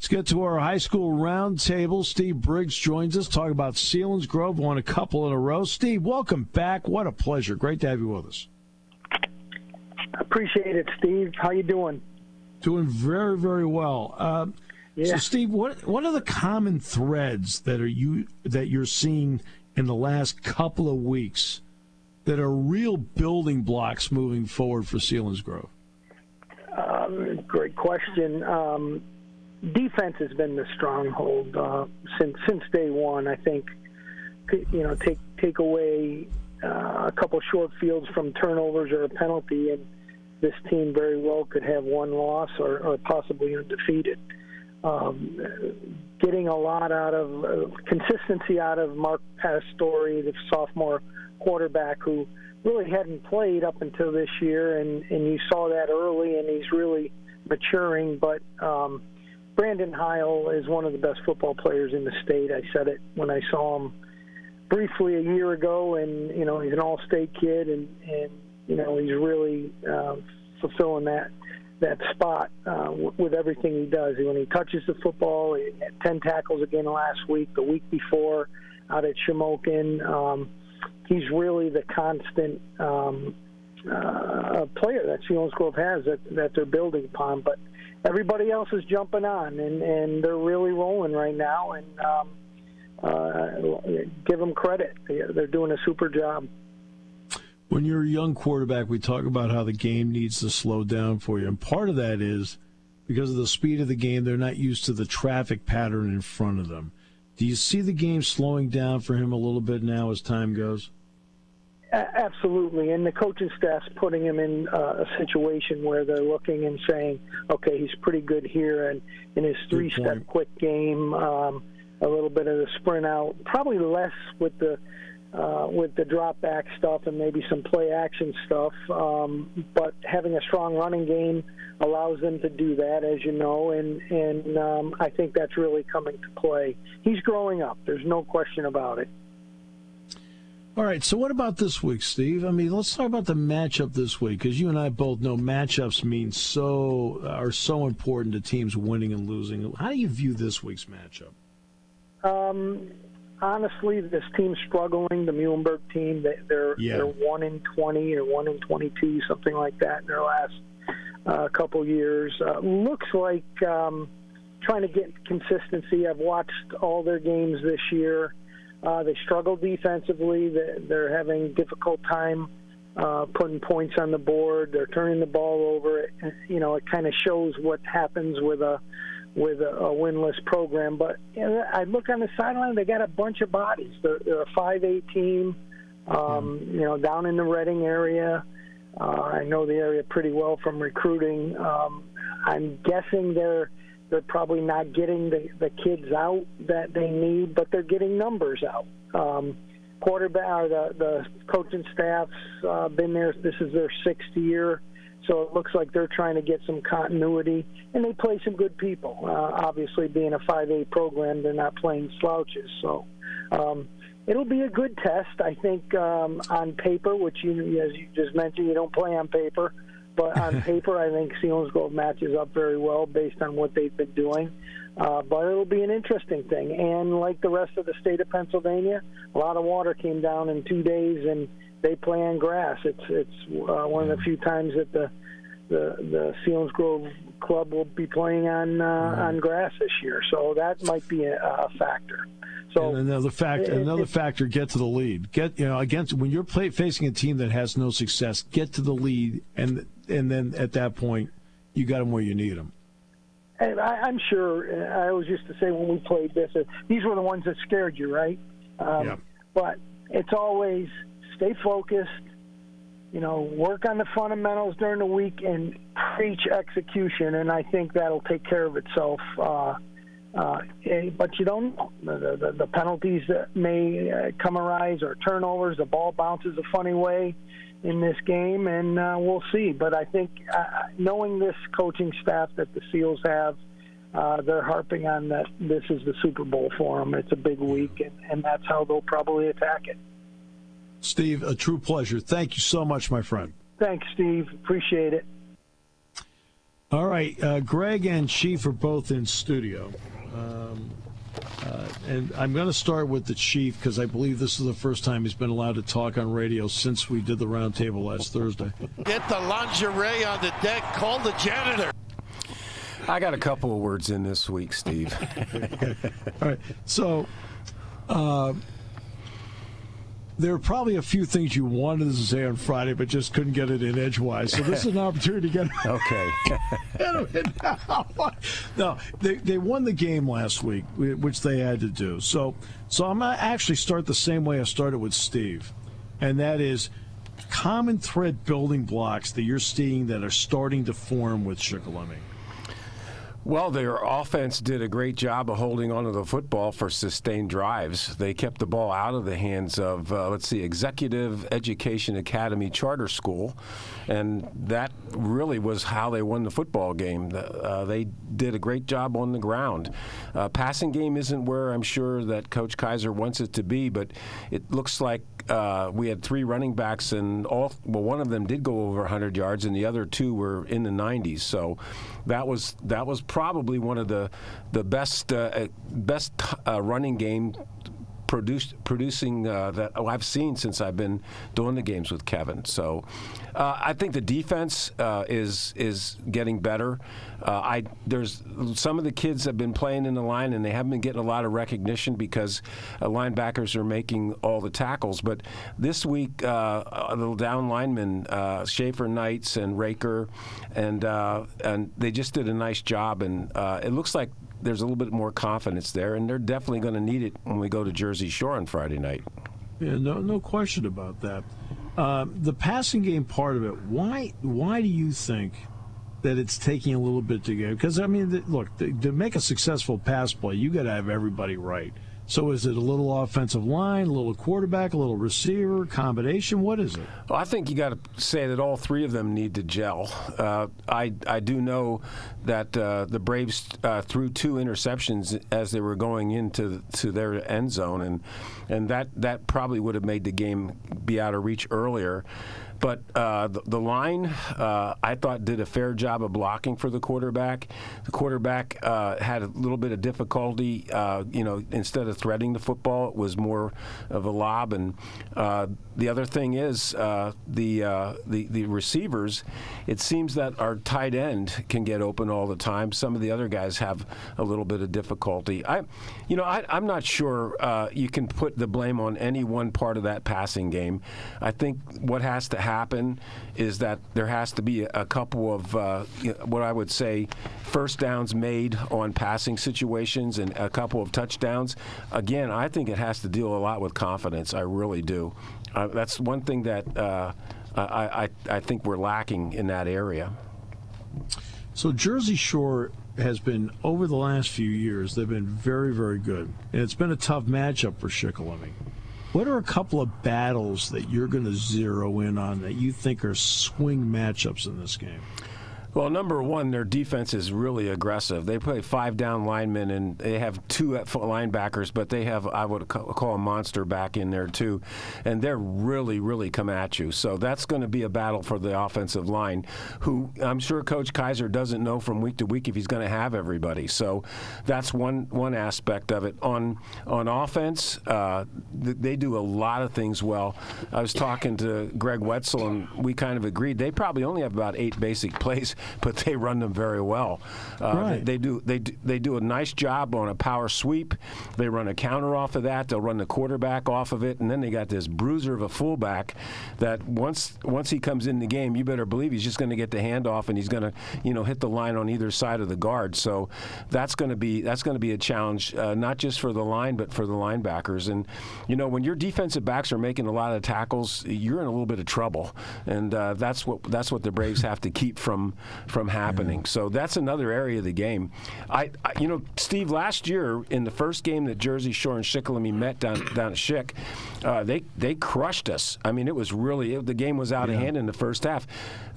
Let's get to our high school roundtable. Steve Briggs joins us, talking about Selinsgrove. Won a couple in a row. Steve, welcome back. What a pleasure. Great to have you with us. Appreciate it, Steve. How you doing? Doing very, very well. So, Steve, what are the common threads that you're seeing in the last couple of weeks that are real building blocks moving forward for Selinsgrove? Great question. Defense has been the stronghold since day one. I think, take away a couple short fields from turnovers or a penalty, and this team very well could have one loss or possibly undefeated. Getting a lot out of consistency out of Mark Pastore, the sophomore quarterback who really hadn't played up until this year, and you saw that early, and he's really maturing. But Brandon Heil is one of the best football players in the state. I said it when I saw him briefly a year ago, and he's an all-state kid, and he's really fulfilling that spot with everything he does. When he touches the football, he had 10 tackles again last week, the week before out at Shamokin. He's really the constant player that Selinsgrove has that they're building upon. But everybody else is jumping on, and they're really rolling right now, and give them credit. They're doing a super job. When you're a young quarterback, we talk about how the game needs to slow down for you. And part of that is because of the speed of the game, they're not used to the traffic pattern in front of them. Do you see the game slowing down for him a little bit now as time goes? Absolutely. And the coaching staff's putting him in a situation where they're looking and saying, okay, he's pretty good here. And in his three-step quick game, a little bit of the sprint out, probably less with the drop back stuff and maybe some play action stuff. But having a strong running game allows them to do that, as you know, and I think that's really coming to play. He's growing up. There's no question about it. All right, so what about this week, Steve? I mean, let's talk about the matchup this week, because you and I both know matchups are so important to teams winning and losing. How do you view this week's matchup? Honestly, this team's struggling. The Muhlenberg team, they're 1-20 or 1-22, something like that in their last couple years. Looks like trying to get consistency. I've watched all their games this year. They struggle defensively. They're having a difficult time putting points on the board. They're turning the ball over. It kind of shows what happens with a winless program. But I look on the sideline, they got a bunch of bodies. They're a 5A team, down in the Reading area. I know the area pretty well from recruiting. I'm guessing they're probably not getting the kids out that they need, but they're getting numbers out. Quarterback, the coaching staff's been there. This is their 6th year. So it looks like they're trying to get some continuity, and they play some good people. Obviously, being a 5A program, they're not playing slouches. So it'll be a good test, I think, on paper, which, as you just mentioned, you don't play on paper. But on paper, I think Selinsgrove matches up very well based on what they've been doing. But it'll be an interesting thing. And like the rest of the state of Pennsylvania, a lot of water came down in 2 days, and they play on grass. It's one of the few times that the Selinsgrove club will be playing on grass this year. So that might be a factor. So and another factor, get to the lead. Against when you're facing a team that has no success, get to the lead, and then at that point, you got them where you need them. And I'm sure. I always used to say when we played this, these were the ones that scared you, right? But it's always stay focused. Work on the fundamentals during the week and preach execution, and I think that'll take care of itself. But you don't know. The penalties that may come arise or turnovers, the ball bounces a funny way in this game, and we'll see. But I think knowing this coaching staff that the Seals have, they're harping on that this is the Super Bowl for them. It's a big week, and that's how they'll probably attack it. Steve, a true pleasure. Thank you so much, my friend. Thanks, Steve. Appreciate it. All right, Greg and Chief are both in studio. And I'm going to start with the Chief because I believe this is the first time he's been allowed to talk on radio since we did the roundtable last Thursday. Get the lingerie on the deck. Call the janitor. I got a couple of words in this week, Steve. All right. So there are probably a few things you wanted to say on Friday, but just couldn't get it in edgewise. So this is an opportunity to get okay. No, they won the game last week, which they had to do. So I'm going to actually start the same way I started with Steve, and that is common thread building blocks that you're seeing that are starting to form with Shikellamy. Well, their offense did a great job of holding onto the football for sustained drives. They kept the ball out of the hands of, Executive Education Academy Charter School, and that really was how they won the football game. They did a great job on the ground. Passing game isn't where I'm sure that Coach Kaiser wants it to be, but it looks like we had 3 running backs, and one of them did go over 100 yards, and the other 2 were in the 90s. So that was probably one of the best running game producing that I've seen since I've been doing the games with Kevin. So I think the defense is getting better. There's some of the kids have been playing in the line, and they haven't been getting a lot of recognition because linebackers are making all the tackles. But this week, the down linemen, Schaefer Knights and Raker, and they just did a nice job. And it looks like there's a little bit more confidence there, and they're definitely going to need it when we go to Jersey Shore on Friday night. Yeah, no question about that. The passing game part of it, why do you think that it's taking a little bit to get? Because, I mean, look, to make a successful pass play, you got to have everybody right. So is it a little offensive line, a little quarterback, a little receiver, combination? What is it? Well, I think you got to say that all 3 of them need to gel. I do know that the Braves threw 2 interceptions as they were going into their end zone, and that probably would have made the game be out of reach earlier. But the line, I thought, did a fair job of blocking for the quarterback. The quarterback had a little bit of difficulty. Instead of threading the football, it was more of a lob. And the other thing is the receivers. It seems that our tight end can get open all the time. Some of the other guys have a little bit of difficulty. I'm not sure you can put the blame on any one part of that passing game. I think what has to happen is that there has to be a couple of what I would say first downs made on passing situations and a couple of touchdowns. Again, I think it has to deal a lot with confidence. I really do. That's one thing that I think we're lacking in that area. So Jersey Shore has been, over the last few years, they've been very, very good. And it's been a tough matchup for Shikellamy. What are a couple of battles that you're going to zero in on that you think are swing matchups in this game? Well, number one, their defense is really aggressive. They play 5 down linemen, and they have 2 linebackers, but they have, I would call a monster back in there too, and they're really, really come at you. So that's going to be a battle for the offensive line, who I'm sure Coach Kaiser doesn't know from week to week if he's going to have everybody. So that's one aspect of it. On offense, they do a lot of things well. I was talking to Greg Wetzel, and we kind of agreed they probably only have about 8 basic plays, but they run them very well. Right. They do a nice job on a power sweep. They run a counter off of that. They'll run the quarterback off of it, and then they got this bruiser of a fullback that once he comes in the game, you better believe he's just going to get the handoff, and he's going to hit the line on either side of the guard. So that's going to be a challenge, not just for the line but for the linebackers. And when your defensive backs are making a lot of tackles, you're in a little bit of trouble, and that's what the Braves have to keep from happening. Yeah. So that's another area of the game. Steve, last year in the first game that Jersey Shore and Shikellamy met down at Schick, they crushed us. I mean, it was really the game was out of hand in the first half.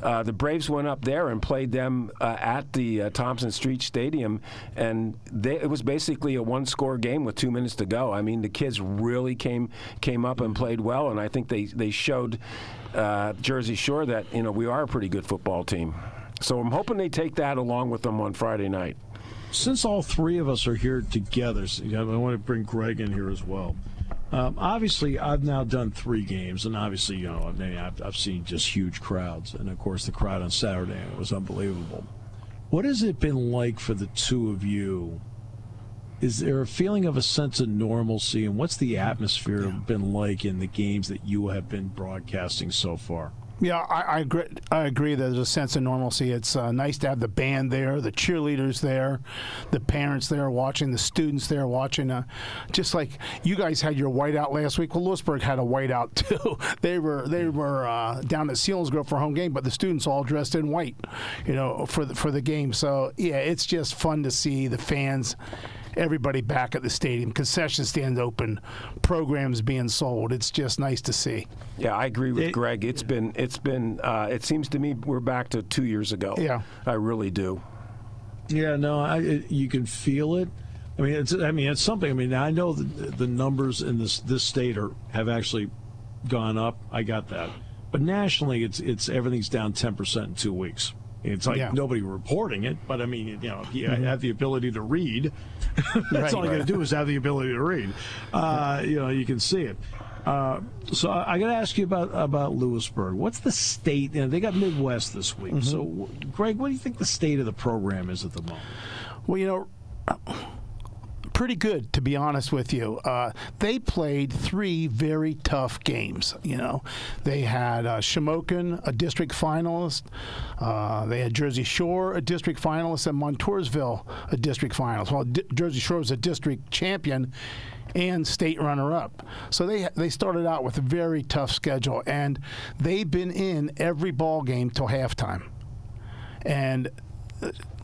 The Braves went up there and played them at the Thompson Street Stadium, and it was basically a 1-score game with 2 minutes to go. I mean, the kids really came up and played well, and I think they showed Jersey Shore that we are a pretty good football team. So I'm hoping they take that along with them on Friday night. Since all three of us are here together, so I want to bring Greg in here as well. Obviously, I've now done 3 games, and obviously, I've seen just huge crowds. And, of course, the crowd on Saturday was unbelievable. What has it been like for the two of you? Is there a feeling of a sense of normalcy, and what's the atmosphere been like in the games that you have been broadcasting so far? Yeah, I agree. I agree. There's a sense of normalcy. It's nice to have the band there, the cheerleaders there, the parents there watching, the students there watching. Just like you guys had your whiteout last week. Well, Lewisburg had a whiteout too. They were down at Selinsgrove for home game, but the students all dressed in white, for the game. So yeah, it's just fun to see the fans. Everybody back at the stadium, concession stands open, programs being sold. It's just nice to see. Yeah, I agree with Greg. It seems to me we're back to 2 years ago. Yeah, I really do. Yeah, no, you can feel it. It's something. I mean, I know the numbers in this state have actually gone up. I got that, but nationally, it's everything's down 10% in 2 weeks. It's like nobody reporting it, but I mean, if you have the ability to read, that's all you got to do is have the ability to read. You can see it. So I got to ask you about Lewisburg. What's the state? They got Midwest this week. Mm-hmm. So, Greg, what do you think the state of the program is at the moment? Well, pretty good, to be honest with you. They played 3 very tough games. They had Shamokin, a district finalist. They had Jersey Shore, a district finalist, and Montoursville, a district finalist. Well, Jersey Shore was a district champion and state runner-up. So they started out with a very tough schedule, and they've been in every ball game till halftime. And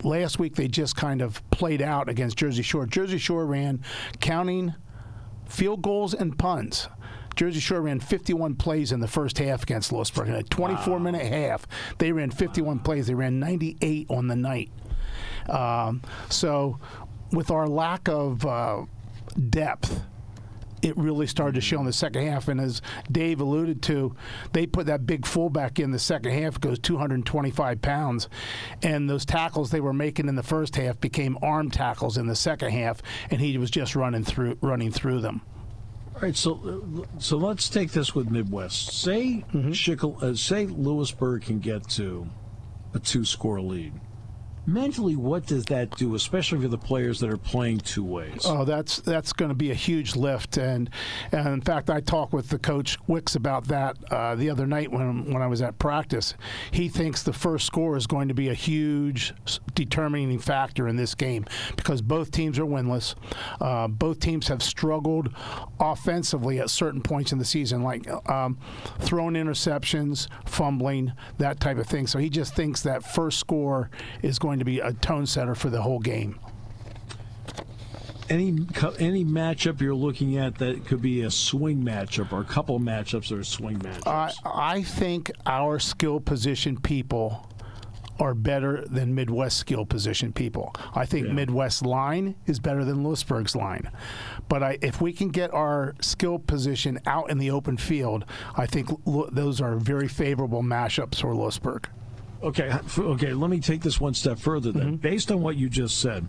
last week they just kind of played out against Jersey Shore. Jersey Shore ran, counting field goals and punts, Jersey Shore ran 51 plays in the first half against Lewisburg. In a 24-minute half, they ran 51 plays. They ran 98 on the night. So with our lack of depth, it really started to show in the second half. And as Dave alluded to, they put that big fullback in the second half, goes 225 pounds. And those tackles they were making in the first half became arm tackles in the second half, and he was just running through them. All right, so let's take this with Midwest. Say say Lewisburg can get to a 2-score lead. Mentally, what does that do, especially for the players that are playing two ways? Oh, that's going to be a huge lift, and in fact, I talked with the coach Wicks about that the other night when I was at practice. He thinks the first score is going to be a huge determining factor in this game because both teams are winless. Both teams have struggled offensively at certain points in the season, like throwing interceptions, fumbling, that type of thing. So he just thinks that first score is going to be a tone setter for the whole game. Any matchup you're looking at that could be a swing matchup or a couple of matchups that are swing matchups? I think our skill position people are better than Midwest skill position people. I think Midwest line is better than Lewisburg's line. But if we can get our skill position out in the open field, I think those are very favorable matchups for Lewisburg. Okay. Let me take this one step further then. Based on what you just said,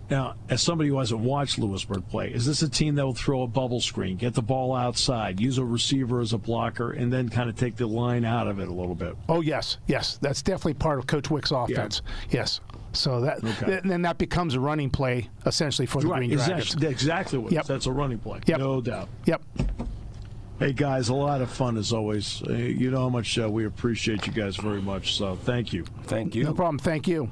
now, as somebody who hasn't watched Lewisburg play, is this a team that will throw a bubble screen, get the ball outside, use a receiver as a blocker, and then kind of take the line out of it a little bit? Oh, yes. That's definitely part of Coach Wick's offense. Yeah. Yes. So then that becomes a running play, essentially, for the Green Dragons. That's exactly what it is. That's a running play. Yep. No doubt. Yep. Hey, guys, a lot of fun as always. You know how much we appreciate you guys very much, so thank you. Thank you. No problem. Thank you.